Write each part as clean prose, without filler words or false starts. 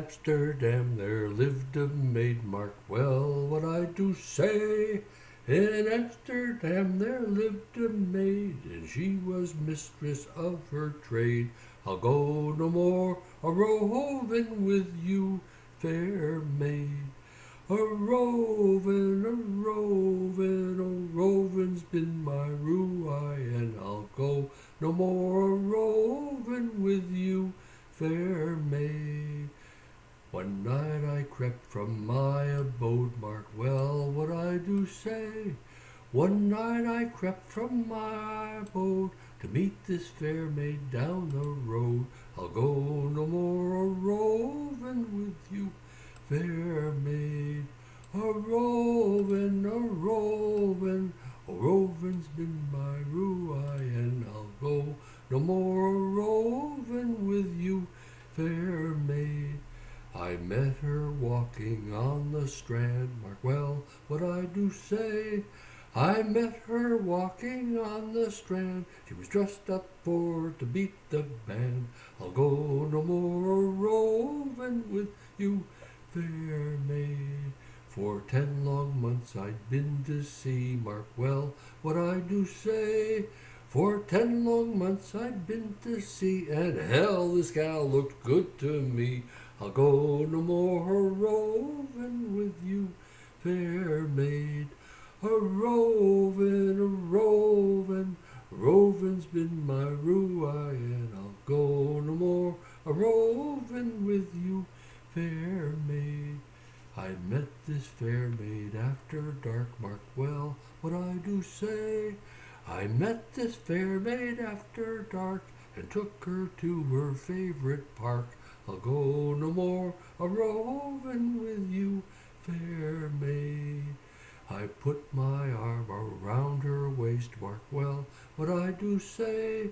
Amsterdam there lived a maid, mark well what I do say. In Amsterdam there lived a maid, and she was mistress of her trade. I'll go no more a-roving with you, fair maid. A-rovin', a-rovin', a-rovin's been my rue-I, and I'll go no more a-rovin' with you, fair maid. One night I crept from my abode, mark well what I do say. One night I crept from my abode to meet this fair maid down the road. I'll go no more a-rovin' with you, fair maid. A-rovin', a-rovin', a-rovin's been my rue-I, and I'll go no more a-rovin' with you, fair maid. I met her walking on the Strand, mark well what I do say. I met her walking on the Strand, she was dressed up for to beat the band. I'll go no more a-rovin' with you, fair maid. For 10 long months I'd been to sea, mark well what I do say. For 10 long months I'd been to sea, and hell, this gal looked good to me. I'll go no more a-rovin' with you, fair maid. A-rovin', a-rovin', a-rovin's been my rue-I, and I'll go no more a-rovin' with you, fair maid. I met this fair maid after dark, mark well what I do say. I met this fair maid after dark, and took her to her favorite park. I'll go no more a-rovin' with you, fair maid. I put my arm around her waist, mark well what I do say.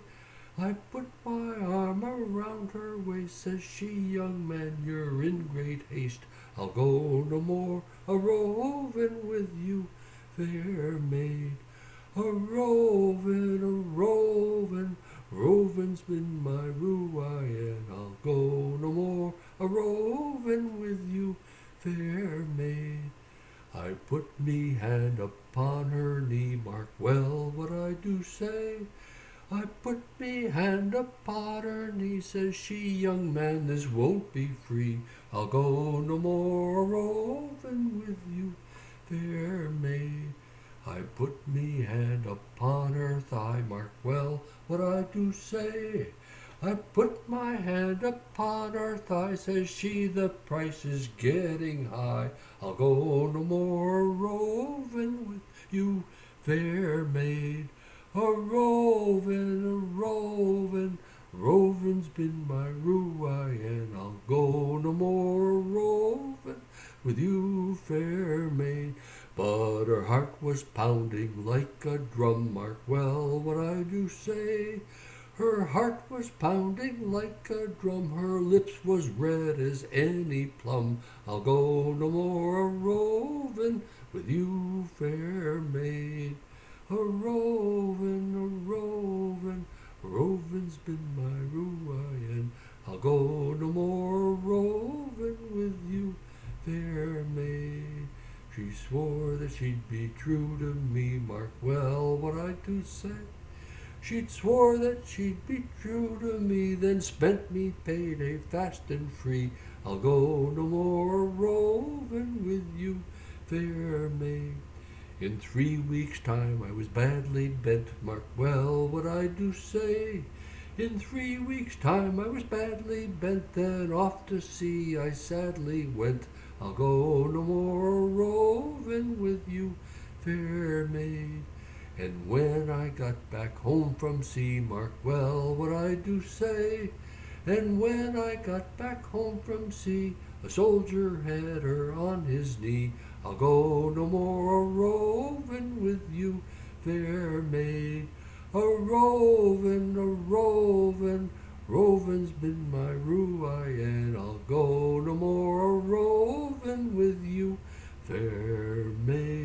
I put my arm around her waist, says she, young man, you're in great haste. I'll go no more a-rovin' with you, fair maid. A-rovin', a-rovin', a-rovin's been my rue-I, and I'll go no more a-rovin' with you, fair maid. I put me hand upon her knee, mark well what I do say. I put me hand upon her knee, says she, young man, this won't be free. I'll go no more a-rovin' with you, fair maid. I put me hand upon her thigh, mark well what I do say. I put my hand upon her thigh, says she, the price is getting high. I'll go no more a-rovin' with you, fair maid. A-rovin', a-rovin', a-rovin's been my rue-I, and I'll go no more a-rovin' with you, fair maid. But her heart was pounding like a drum, mark well what I do say. Her heart was pounding like a drum, her lips was red as any plum. I'll go no more a-rovin' with you, fair maid. A-rovin', a-rovin', a-rovin's been my rue-I, and I'll go no more a-rovin' with you, fair maid. She swore that she'd be true to me, mark well what I do say. She'd swore that she'd be true to me, then spent me payday fast and free. I'll go no more a-rovin' with you, fair maid. In 3 weeks' time I was badly bent, mark well what I do say. In 3 weeks' time I was badly bent, then off to sea I sadly went. I'll go no more a-rovin' with you, fair maid. And when I got back home from sea, mark well what I do say. And when I got back home from sea, a soldier had her on his knee. I'll go no more a-rovin' with you, fair maid. A-rovin', a-rovin', rovin's been my rue-I, and I'll go no more a-rovin' with you, fair maid.